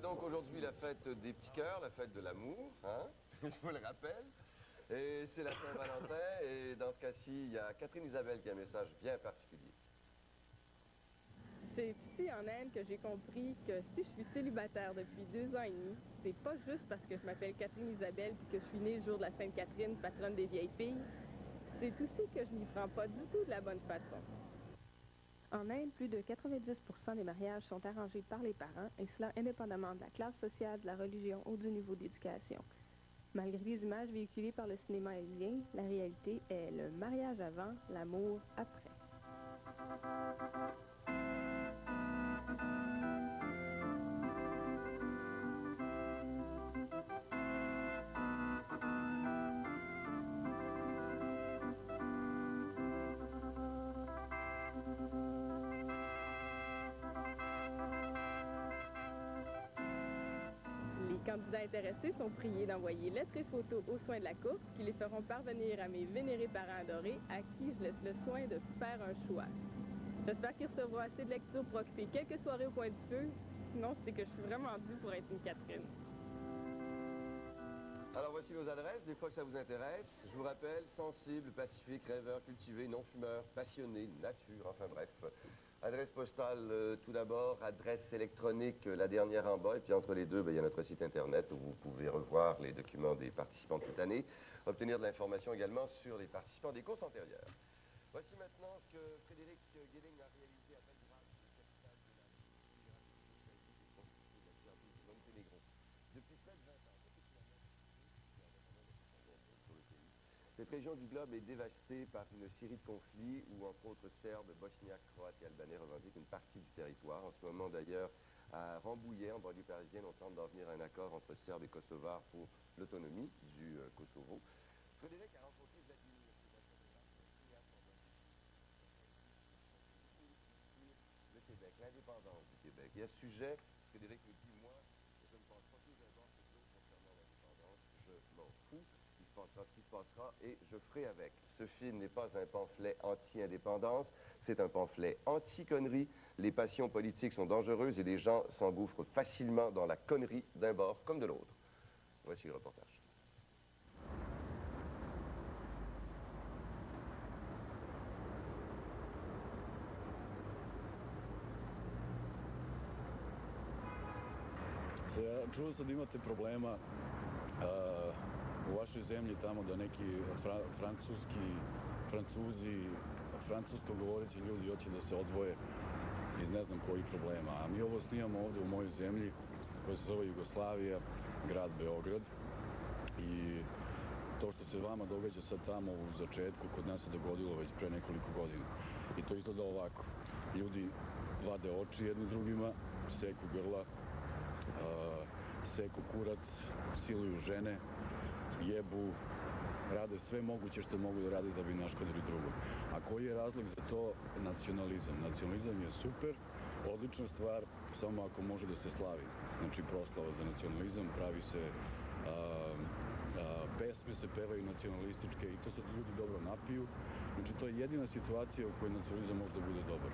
donc aujourd'hui la fête des petits cœurs, la fête de l'amour, hein, je vous le rappelle. Et c'est la Saint-Valentin, et dans ce cas-ci, il y a Catherine Isabelle qui a un message bien particulier. C'est ici en Inde que j'ai compris que si je suis célibataire depuis 2 ans et demi, c'est pas juste parce que je m'appelle Catherine Isabelle puis que je suis née le jour de la Sainte-Catherine, patronne des vieilles filles. C'est aussi que je n'y prends pas du tout de la bonne façon. En Inde, plus de 90% des mariages sont arrangés par les parents, et cela indépendamment de la classe sociale, de la religion ou du niveau d'éducation. Malgré les images véhiculées par le cinéma indien, la réalité est le mariage avant, l'amour après. Les candidats intéressés sont priés d'envoyer lettres et photos aux soins de la course qui les feront parvenir à mes vénérés parents adorés à qui je laisse le soin de faire un choix. J'espère qu'ils recevront assez de lecture pour occuper quelques soirées au coin du feu. Sinon, c'est que je suis vraiment due pour être une Catherine. Alors voici nos adresses, des fois que ça vous intéresse. Je vous rappelle, sensible, pacifique, rêveur, cultivé, non-fumeur, passionné, nature, enfin bref. Adresse postale tout d'abord, adresse électronique la dernière en bas, et puis entre les deux, il y a notre site internet où vous pouvez revoir les documents des participants de cette année, obtenir de l'information également sur les participants des courses antérieures. Voici maintenant ce que Frédéric Guéling a réalisé à Belgrade, capitale de la République de Monténégro. Depuis près de 20 ans, cette région du globe est dévastée par une série de conflits où, entre autres, Serbes, Bosniaques, Croates et Albanais revendiquent une partie du territoire. En ce moment, d'ailleurs, à Rambouillet, en banlieue parisienne, on tente d'en venir à un accord entre Serbes et Kosovars pour l'autonomie du Kosovo. Frédéric a rencontré Vladimir, le Québec, l'indépendance du Québec. Et à ce sujet, Frédéric me dit, moi, je ne pense pas plus d'un bord que de l'autre concernant l'indépendance. Je m'en fous. Il se passera ce qui se passera et je ferai avec. Ce film n'est pas un pamphlet anti-indépendance, c'est un pamphlet anti-connerie. Les passions politiques sont dangereuses et les gens s'engouffrent facilement dans la connerie d'un bord comme de l'autre. Voici le reportage. Čuo sam da imate problema u vašoj zemlji tamo da neki Francuzi, francusko govoreći ljudi hoće da se odvoje iz ne znam kojih problema. A mi ovo snimamo ovde u mojoj zemlji koja se zove Jugoslavija, grad Beograd. I to što se vama događa sad tamo u začetku, kod nas se dogodilo već pre nekoliko godina. I to izgleda ovako. Ljudi vade oči jedni drugima, seku grla, seku kurac, siluju žene, jebu, rade sve moguće što mogu da rade da bi naškodili drugom. A koji je razlog za to? Nacionalizam. Nacionalizam je super, odlična stvar, samo ako može da se slavi. Znači proslava za nacionalizam, pravi se, pesme se pevaju nacionalističke i to se ljudi dobro napiju. Znači to je jedina situacija u kojoj nacionalizam može da bude dobar.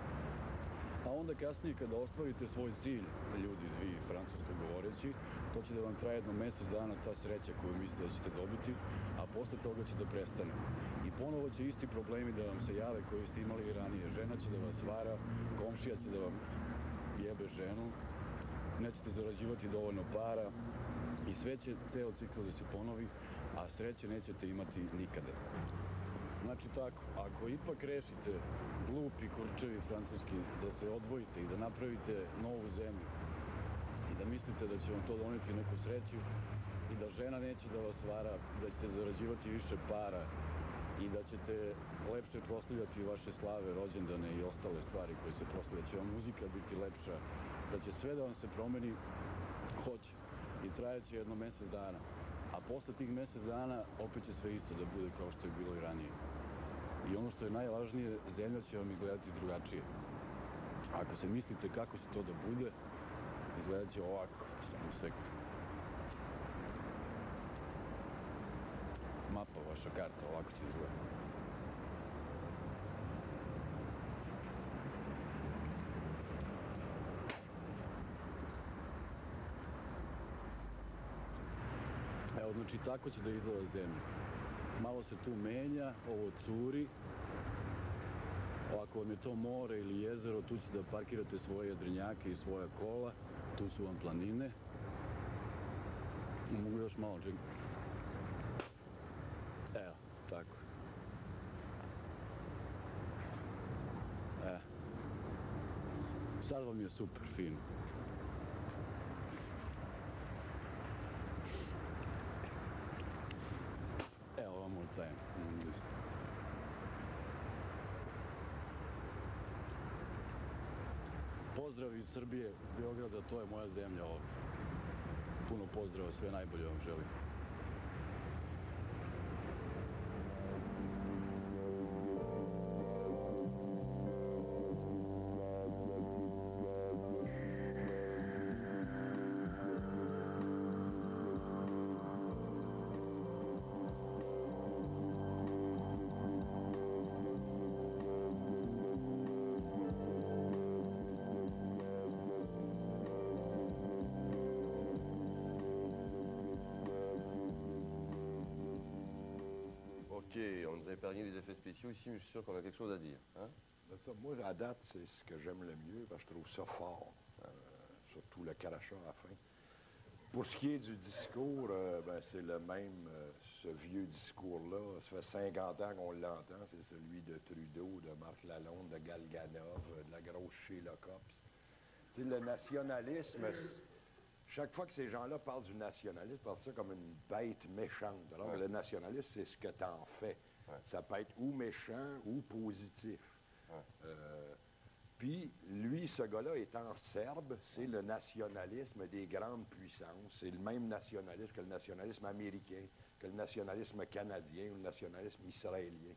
A onda kasnije kada ostvarite svoj cilj, ljudi, vi francusko govoreći, to će da vam traje jedno mjesec dana ta sreća koju mislite da ćete dobiti, a posle toga će da prestane. I ponovo će isti problemi da vam se jave koji ste imali i ranije. Žena će da vas vara, komšija će da vam jebe ženu, nećete zarađivati dovoljno para i sve će ceo cikl da se ponovi, a sreće nećete imati nikada. Znači tako, ako ipak rešite, glupi kurčevi francuski, da se odvojite i da napravite novu zemlju i da mislite da će vam to doneti neku sreću i da žena neće da vas vara, da ćete zarađivati više para i da ćete lepše proslavljati vaše slave, rođendane i ostale stvari koje se proslavljaju, da će vam muzika biti lepša, da će sve da vam se promeni, hoće i trajaće jedno mjesec dana. A posle tih mjesec dana opet će sve isto da bude kao što je bilo i ranije. I ono što je najvažnije, zemlja će vam izgledati drugačije. Ako se mislite kako će to da bude, izgledat će ovako, samo sekund. Mapa, vaša karta, ovako će izgledati. Znači, tako će da izgleda zemlja. Malo se tu menja, ovo curi. Ako vam je to more ili jezero, tu ćete da parkirate svoje jedrenjake i svoja kola. Tu su vam planine. Mogu još malo čekati. Evo, tako. Sad vam je super fino. Evo, one more time. Pozdrav iz Srbije, Beograda, to je moja zemlja ovdje. Puno pozdrava, sve najbolje vam želim. Ok, on nous a épargné les effets spéciaux ici, mais je suis sûr qu'on a quelque chose à dire. Hein? Ça, moi, à date, c'est ce que j'aime le mieux, parce que je trouve ça fort, surtout le crachat à la fin. Pour ce qui est du discours, ben, c'est le même, ce vieux discours-là. Ça fait 50 ans qu'on l'entend. C'est celui de Trudeau, de Marc Lalonde, de Galganov, de la grosse Sheila Copps. Tu sais, le nationalisme, chaque fois que ces gens-là parlent du nationalisme, ils parlent de ça comme une bête méchante. Alors, ouais. Le nationalisme, c'est ce que t'en fais. Ouais. Ça peut être ou méchant ou positif. Ouais. Puis, lui, ce gars-là, étant serbe, c'est le nationalisme des grandes puissances. C'est le même nationalisme que le nationalisme américain, que le nationalisme canadien ou le nationalisme israélien.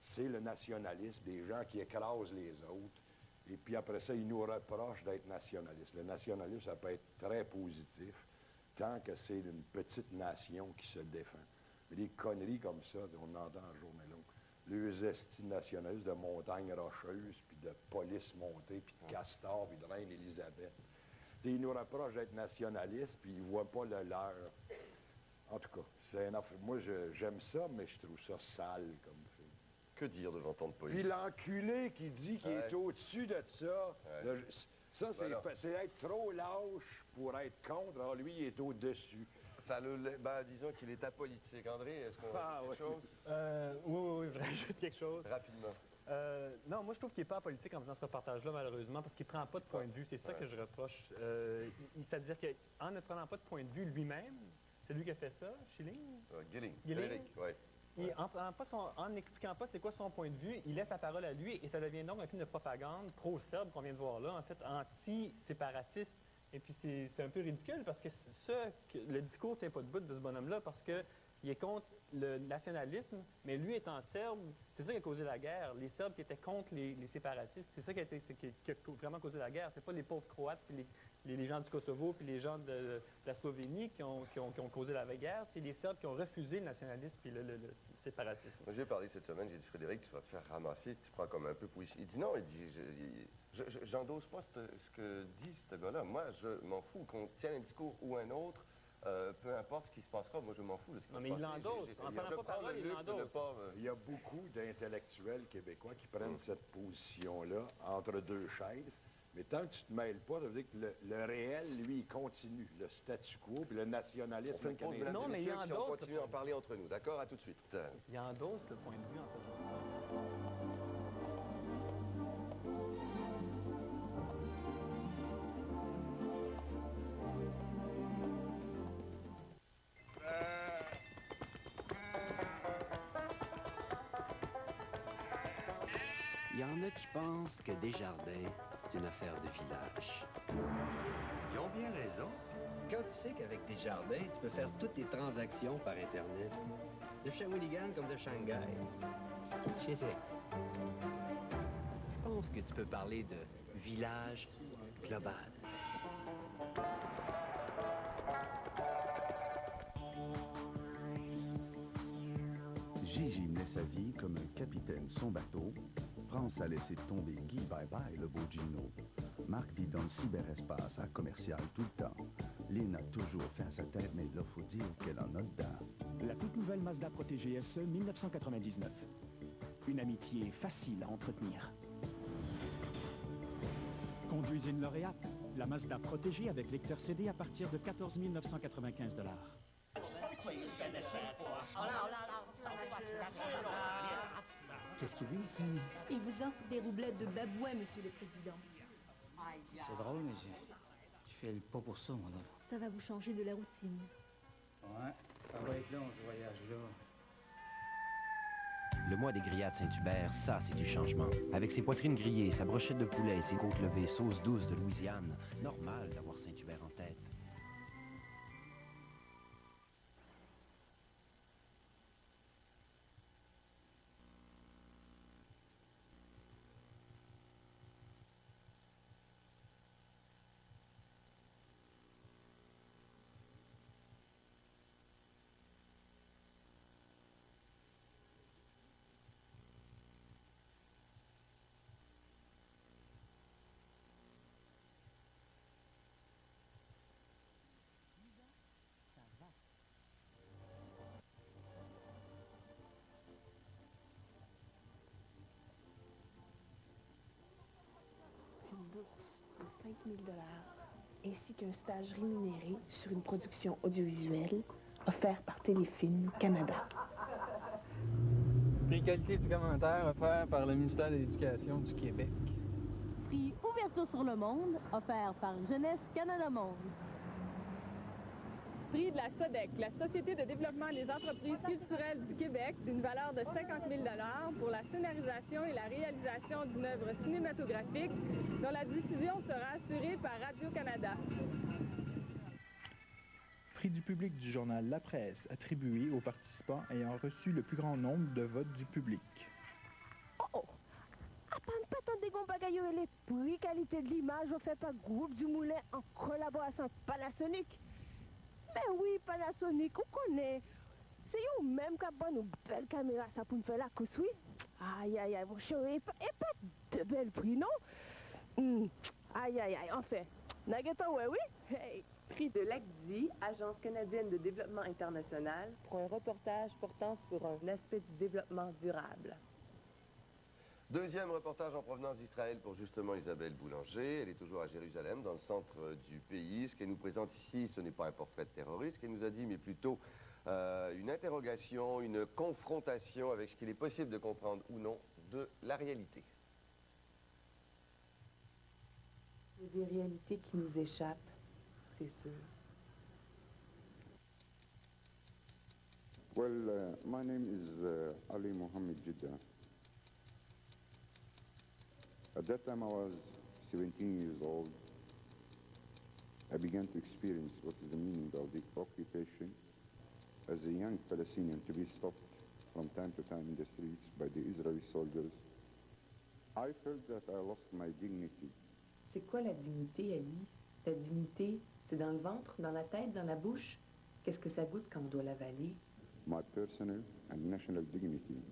C'est le nationalisme des gens qui écrasent les autres. Et puis après ça, ils nous reprochent d'être nationalistes. Le nationalisme, ça peut être très positif, tant que c'est une petite nation qui se défend. Mais des conneries comme ça, on entend en journée longue. Les estis nationalistes de montagnes rocheuses, puis de police montée, puis de castors, puis de Reine-Élisabeth. Ils nous reprochent d'être nationalistes, puis ils ne voient pas le leur. En tout cas, moi, j'aime ça, mais je trouve ça sale comme film. Que dire devant tant de police? Puis l'enculé qui dit qu'il est au-dessus de ça, ça, c'est être trop lâche pour être contre. Alors lui, il est au-dessus. Ça disons qu'il est apolitique. André, est-ce qu'on a quelque chose? Oui, je rajoute quelque chose. Rapidement. Non, moi, je trouve qu'il n'est pas apolitique en faisant ce reportage-là, malheureusement, parce qu'il ne prend pas de point de vue. C'est ça que je reproche. C'est-à-dire qu'en ne prenant pas de point de vue lui-même, c'est lui qui a fait ça, Schilling? Gilling. Oui. En n'expliquant pas c'est quoi son point de vue, il laisse la parole à lui et ça devient donc un film de propagande pro-serbe qu'on vient de voir là, en fait, anti-séparatiste. Et puis c'est un peu ridicule parce que le discours ne tient pas debout de ce bonhomme-là parce qu'il est contre le nationalisme, mais lui étant serbe, c'est ça qui a causé la guerre. Les Serbes qui étaient contre les séparatistes, c'est ça qui a vraiment causé la guerre. C'est pas les pauvres Croates, puis les gens du Kosovo, puis les gens de la Slovénie qui ont causé la guerre. C'est les Serbes qui ont refusé le nationalisme puis le séparatisme. Moi, j'ai parlé cette semaine, j'ai dit Frédéric, tu vas te faire ramasser, tu prends comme un peu pour ici. Il dit non, il dit j'endosse pas ce que dit ce gars-là. Moi, je m'en fous qu'on tienne un discours ou un autre. Peu importe ce qui se passera, moi je m'en fous de ce qui se passe. Non, mais il l'endosse. En parlant pas parole, il l'endosse. Il y a beaucoup d'intellectuels québécois qui prennent cette position-là entre deux chaises. Mais tant que tu ne te mêles pas, ça veut dire que le réel, lui, il continue. Le statu quo, puis le nationalisme canadien. Non, mais il y en a d'autres. On continue à en parler entre nous. D'accord? À tout de suite. Il y en a d'autres, le point de vue, en fait. Il y en a qui pensent que Desjardins, c'est une affaire de village. Ils ont bien raison. Quand tu sais qu'avec Desjardins, tu peux faire toutes tes transactions par Internet, de Shawinigan comme de Shanghai, je sais. Je pense que tu peux parler de village global. Gigi menait sa vie comme un capitaine son bateau. France a laissé tomber Guy Bye-Bye, le beau Gino. Marc vit dans le cyberespace à commercial tout le temps. Lynn a toujours fait à sa tête, mais il faut dire qu'elle en a dedans. La toute nouvelle Mazda Protégée SE 1999. Une amitié facile à entretenir. Conduisez une lauréate, la Mazda Protégée avec lecteur CD à partir de 14 995 $. Qu'est-ce qu'il dit ici? Il vous offre des roublettes de babouin, monsieur le président. C'est drôle, mais je fais pas pour ça, moi, là. Ça va vous changer de la routine. Ouais, ça va être long, ce voyage-là. Le mois des grillades Saint-Hubert, ça, c'est du changement. Avec ses poitrines grillées, sa brochette de poulet et ses côtes levées, sauce douce de Louisiane, normal d'avoir Saint-Hubert en tête. Une bourse de 5 000 $ ainsi qu'un stage rémunéré sur une production audiovisuelle offert par Téléfilm Canada. Prix qualité du commentaire offert par le ministère de l'Éducation du Québec. Prix Ouverture sur le monde offert par Jeunesse Canada Monde. Prix de la SODEC, la Société de développement des entreprises culturelles du Québec, d'une valeur de 50 000 $ pour la scénarisation et la réalisation d'une œuvre cinématographique dont la diffusion sera assurée par Radio-Canada. Prix du public du journal La Presse, attribué aux participants ayant reçu le plus grand nombre de votes du public. Oh! Pas tant des bagailles les prix qualité de l'image offert par Groupe du Moulin en collaboration avec Panasonic. Mais oui, Panasonic, on connaît. C'est eux même qui ont une belle caméra ça pour nous faire la course, oui. Aïe, aïe, aïe, mon chéri, et pas de belles prix, non? Aïe, aïe, aïe, en fait. Nageta, ouais, oui? Hey! Prix de l'ACDI, Agence canadienne de développement international, pour un reportage portant sur un aspect du développement durable. Deuxième reportage en provenance d'Israël pour justement Isabelle Boulanger. Elle est toujours à Jérusalem, dans le centre du pays. Ce qu'elle nous présente ici, ce n'est pas un portrait de terroriste qu'elle nous a dit, mais plutôt une interrogation, une confrontation avec ce qu'il est possible de comprendre ou non de la réalité. Il y a des réalités qui nous échappent, c'est sûr. Well, my name is Ali Mohammed Jidda. At that time I was 17 years old. I began to experience what is the meaning of the occupation as a young Palestinian to be stopped from time to time in the streets by the Israeli soldiers. I felt that I lost my dignity. C'est quoi la dignité, Ali? La dignité, c'est dans le ventre, dans la tête, dans la bouche? Qu'est-ce que ça goûte quand on doit l'avaler? My personal and national dignity.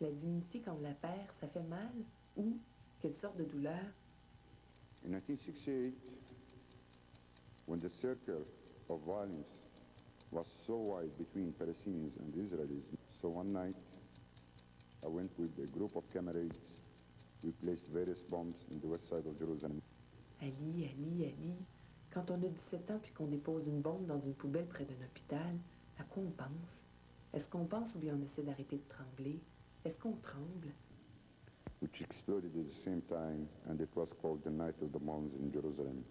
La dignité, quand on la perd, ça fait mal? Ou quelle sorte de douleur? In 1968, when the circle of violence was so wide between Palestinians and Israelis, so one night I went with a group of comrades. We placed various bombs in the west side of Jerusalem. Ali, Ali, Ali, quand on a 17 ans puis qu'on dépose une bombe dans une poubelle près d'un hôpital, à quoi on pense? Est-ce qu'on pense ou bien on essaie d'arrêter de trembler? Est-ce qu'on tremble? Which exploded at the same time, and it was called the Night of the Bombs in Jerusalem.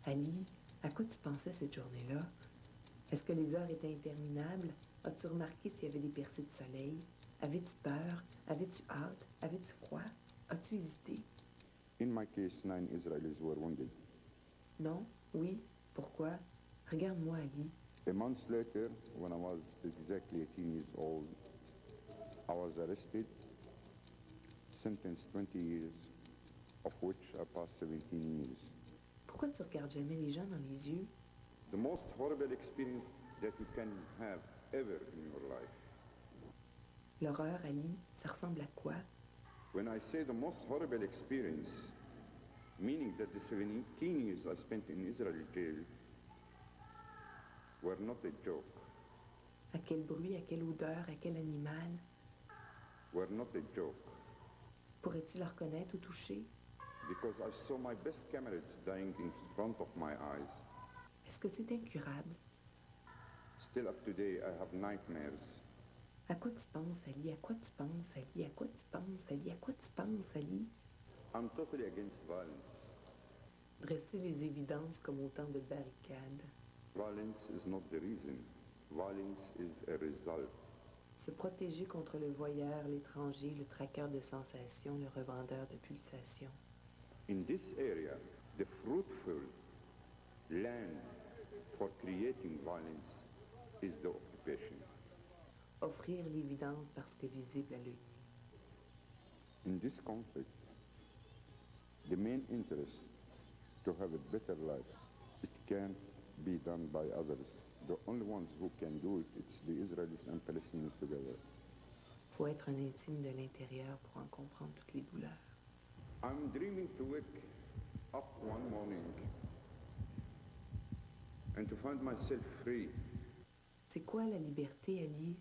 Ali, à quoi tu pensais cette journée-là? Est-ce que les heures étaient interminables? As-tu remarqué s'il y avait des percées de soleil? Avais-tu peur? Avais-tu hâte? Avais-tu froid? As-tu hésité? In my case, 9 Israelis were wounded. Non? Oui? Pourquoi? Regarde-moi, Ali. A month later, when I was exactly 18 years old, I was arrested, sentenced 20 years, of which I passed 17 years. Pourquoi tu regardes jamais les gens dans les yeux? The most horrible experience that you can have ever in your life. L'horreur, Ali, ça ressemble à quoi? When I say the most horrible experience, meaning that the 17 years I spent in Israeli jail were not a joke, À quel bruit, à quelle odeur, à quel animal? were not a joke, Pourrais-tu le reconnaître ou toucher? because I saw my best comrades dying in front of my eyes. Est-ce que c'est incurable? Still up today, I have nightmares. À quoi tu penses, Ali? À quoi tu penses, Ali? À quoi tu penses, Ali? À quoi tu penses, Ali? I'm totally against violence. Dresser les évidences comme autant de barricades. Violence is not the reason. Violence is a result. Se protéger contre le voyeur, l'étranger, le traqueur de sensations, le revendeur de pulsations. In this area, the fruitful land for creating violence is the occupation. Offrir l'évidence parce que visible à l'œil. In this conflict, the main interest to have a better life, it can be done by others. The only ones who can do it, it's the Israelis and Palestinians together. Faut être un intime de l'intérieur pour en comprendre toutes les douleurs. I'm dreaming to wake up one morning and to find myself free. C'est quoi la liberté, Ali?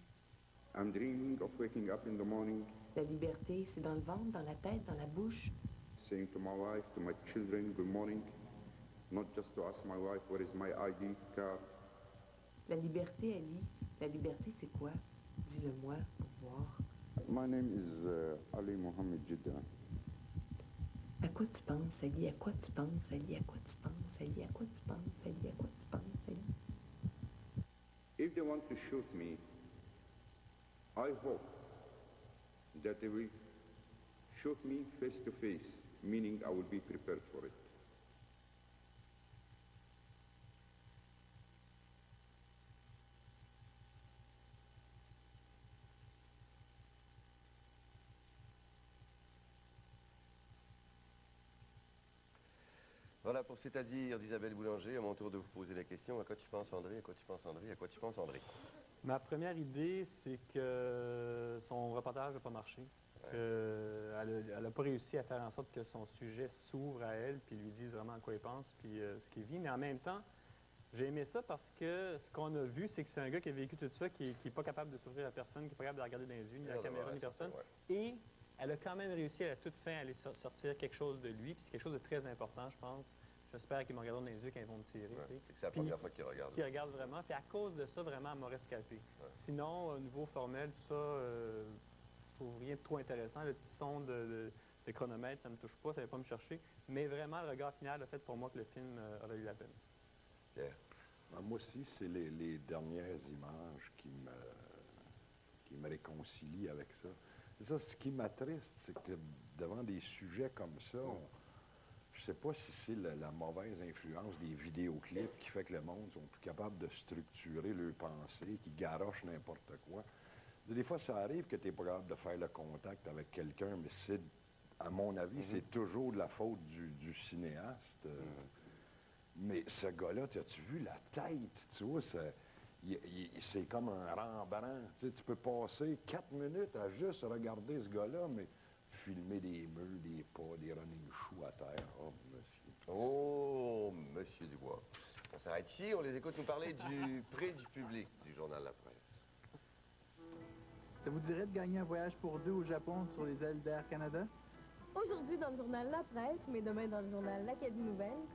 I'm dreaming of waking up in the morning, La liberté, c'est dans le ventre, dans la tête, dans la bouche. saying to my wife, to my children, good morning, not just to ask my wife, where is my ID card? La liberté, Ali, la liberté, c'est quoi? Dis-le-moi pour voir. My name is Ali Mohammed Jidda. À quoi tu penses, Ali? À quoi tu penses, Ali? À quoi tu penses, Ali? À quoi tu penses, Ali? À quoi tu penses, Ali? If they want to shoot me, I hope that they will shoot me face to face, meaning I will be prepared for it. Voilà pour C'est-à-dire d'Isabelle Boulanger. À mon tour de vous poser la question. À quoi tu penses, André? À quoi tu penses, André? À quoi tu penses, André? Ma première idée, c'est que son reportage n'a pas marché. Elle n'a pas réussi à faire en sorte que son sujet s'ouvre à elle, puis lui dise vraiment à quoi il pense, puis ce qu'il vit. Mais en même temps, j'ai aimé ça parce que ce qu'on a vu, c'est que c'est un gars qui a vécu tout ça, qui n'est pas capable de s'ouvrir à personne, qui n'est pas capable de regarder dans les yeux, ni la caméra, ni personne. Et elle a quand même réussi à la toute fin à aller sortir quelque chose de lui, puis c'est quelque chose de très important, je pense. J'espère qu'ils me regarderont dans les yeux quand ils vont me tirer. C'est la première fois qu'ils regardent. Qu'ils regardent vraiment. Puis à cause de ça, vraiment, elle m'a rescapé. Sinon, au niveau formel, tout ça, je trouve rien de trop intéressant. Le petit son de chronomètre, ça ne me touche pas, ça ne va pas me chercher. Mais vraiment, le regard final a fait pour moi que le film aurait eu la peine. Pierre? Moi aussi, c'est les dernières images qui me réconcilient avec ça. Ça, ce qui m'attriste, c'est que devant des sujets comme ça, je ne sais pas si c'est la mauvaise influence des vidéoclips qui fait que le monde sont plus capables de structurer leurs pensées, qui garochent n'importe quoi. Des fois, ça arrive que tu n'es pas capable de faire le contact avec quelqu'un, mais c'est, à mon avis, c'est toujours de la faute du cinéaste. Mais ce gars-là, as-tu vu la tête? Tu vois, c'est comme un Rembrandt. Tu peux passer 4 minutes à juste regarder ce gars-là, mais filmer des murs, des pas, des running choux à terre. Oh, monsieur. Oh, monsieur Dubois. On s'arrête ici, on les écoute nous parler du prix du public du journal La Presse. Ça vous dirait de gagner un voyage pour deux au Japon sur les ailes d'Air Canada? Aujourd'hui dans le journal La Presse, mais demain dans le journal l'Acadie Nouvelle,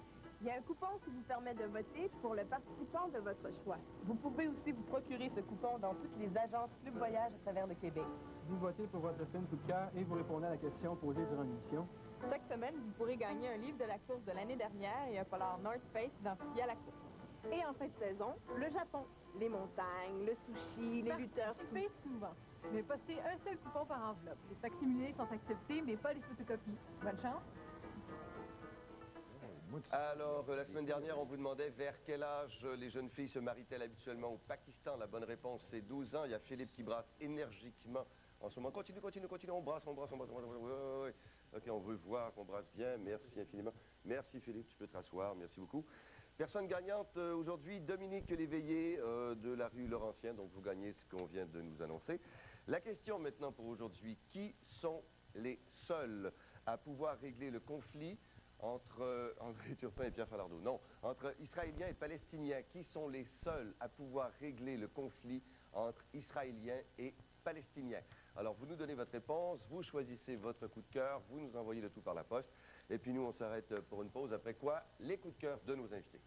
il y a un coupon qui vous permet de voter pour le participant de votre choix. Vous pouvez aussi vous procurer ce coupon dans toutes les agences Club Voyage à travers le Québec. Vous votez pour votre film coup de cœur et vous répondez à la question posée durant l'émission. Chaque semaine, vous pourrez gagner un livre de la course de l'année dernière et un foulard North Face identifié à la course. Et en fin de saison, le Japon. Les montagnes, le sushi, les lutteurs. Participez souvent, mais postez un seul coupon par enveloppe. Les facsimilés sont acceptés, mais pas les photocopies. Bonne chance. Alors, la semaine dernière, on vous demandait vers quel âge les jeunes filles se marient-elles habituellement au Pakistan. La bonne réponse, c'est 12 ans. Il y a Philippe qui brasse énergiquement en ce moment. Continue, on brasse. Ouais. Ok, on veut voir qu'on brasse bien. Merci infiniment. Merci Philippe, tu peux te rasseoir. Merci beaucoup. Personne gagnante aujourd'hui, Dominique Léveillé de la rue Laurentien. Donc, vous gagnez ce qu'on vient de nous annoncer. La question maintenant pour aujourd'hui, qui sont les seuls à pouvoir régler le conflit entre André Turpin et Pierre Falardeau. Non, entre Israéliens et Palestiniens. Qui sont les seuls à pouvoir régler le conflit entre Israéliens et Palestiniens? Alors, vous nous donnez votre réponse, vous choisissez votre coup de cœur, vous nous envoyez le tout par la poste. Et puis nous, on s'arrête pour une pause. Après quoi, les coups de cœur de nos invités.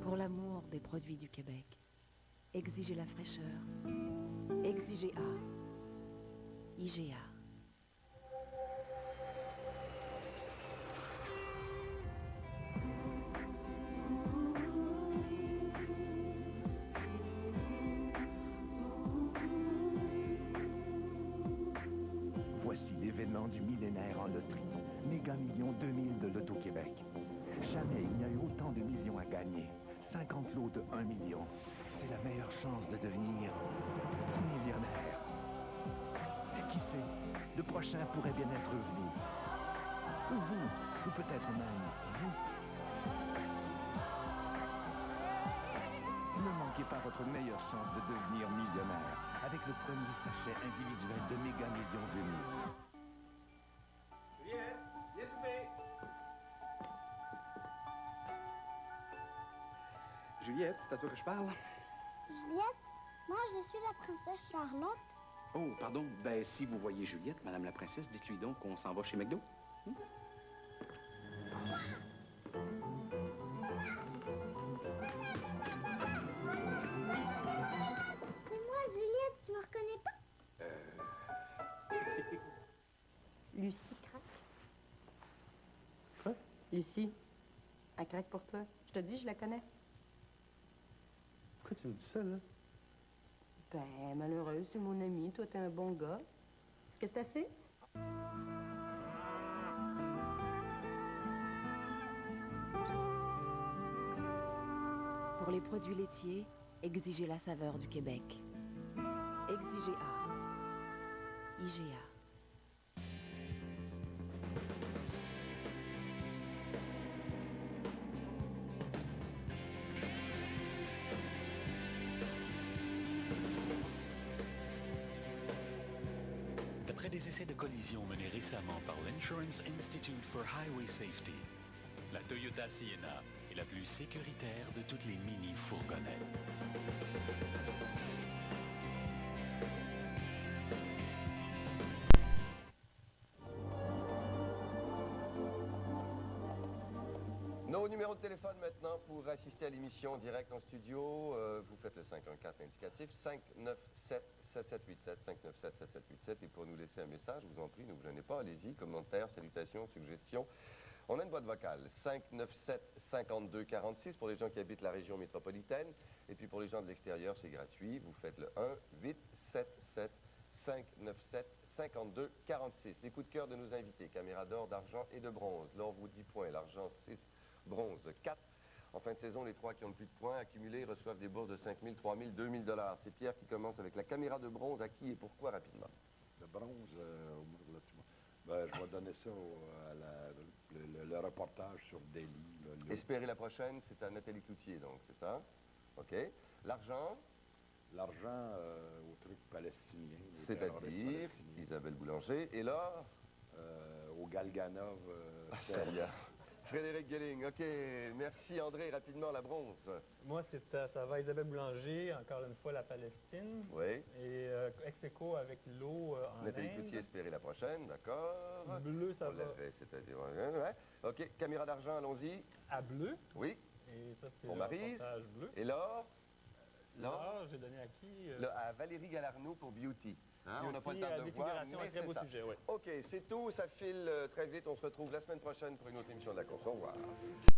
Pour l'amour des produits du Québec, exigez la fraîcheur. Exigez A. IGA. Voici l'événement du millénaire en loterie. Méga Million 2000 de Loto-Québec. Jamais il n'y a eu autant de millions à gagner. 50 lots de 1 million. C'est la meilleure chance de devenir millionnaire. Et qui sait, le prochain pourrait bien être vous. Ou peut-être même vous. Ne manquez pas votre meilleure chance de devenir millionnaire avec le premier sachet individuel de Méga Million 2000. Juliette, viens souper. Juliette, c'est à toi que je parle? Juliette, moi je suis la princesse Charlotte. Oh, pardon. Ben, si vous voyez Juliette, Madame la princesse, dites-lui donc qu'on s'en va chez McDo. C'est moi, Juliette, tu me reconnais pas? Lucie craque. Quoi? Lucie, elle craque pour toi. Je te dis, je la connais. Pourquoi tu me dis ça, là? Ben, malheureuse, c'est mon ami. Toi, t'es un bon gars. Est-ce que c'est assez? Pour les produits laitiers, exigez la saveur du Québec. Exigez A. IGA. D'après des essais de collision menés récemment par l'Insurance Institute for Highway Safety, la Toyota Sienna est la plus sécuritaire de toutes les mini-fourgonnettes. Nos numéros de téléphone maintenant pour assister à l'émission en direct en studio. Vous faites le 514 indicatif, 597-7787, 597-7787. Et pour nous laisser un message, je vous en prie, ne vous gênez pas, allez-y, commentaires, salutations, suggestions. On a une boîte vocale, 597-5246 pour les gens qui habitent la région métropolitaine. Et puis pour les gens de l'extérieur, c'est gratuit. Vous faites le 1-877-597-5246. Les coups de cœur de nos invités, caméra d'or, d'argent et de bronze. L'or vaut 10 points, l'argent 6, bronze 4. En fin de saison, les 3 qui ont le plus de points accumulés reçoivent des bourses de 5 000, 3 000, 2 000 $. C'est Pierre qui commence avec la caméra de bronze. À qui et pourquoi rapidement? Le bronze, ben, je vais donner ça le reportage sur Delhi. Espérer la prochaine, c'est à Nathalie Cloutier, donc, c'est ça? OK. L'argent? L'argent au truc palestinien. C'est-à-dire Isabelle Boulanger. Et l'or? Au Galganov. Frédéric Gelling, OK. Merci André, rapidement la bronze. Moi, ça va Isabelle Boulanger, encore une fois la Palestine. Oui. Et ex-aequo avec l'eau en Nathalie Inde. Cloutier, espérer la prochaine, d'accord. Bleu, ça va. C'est-à-dire, ouais. OK, caméra d'argent, allons-y. À bleu. Oui. Et ça, c'est Pour le Maryse. reportage bleu. Et l'or? L'or, j'ai donné à qui? À Valérie Galarnoux pour Beauty. Hein, on n'a pas le Beauty, temps de voir, défiguration, mais un très beau c'est ça. sujet, oui. OK, c'est tout, ça file très vite. On se retrouve la semaine prochaine pour une autre émission de la course. Au revoir.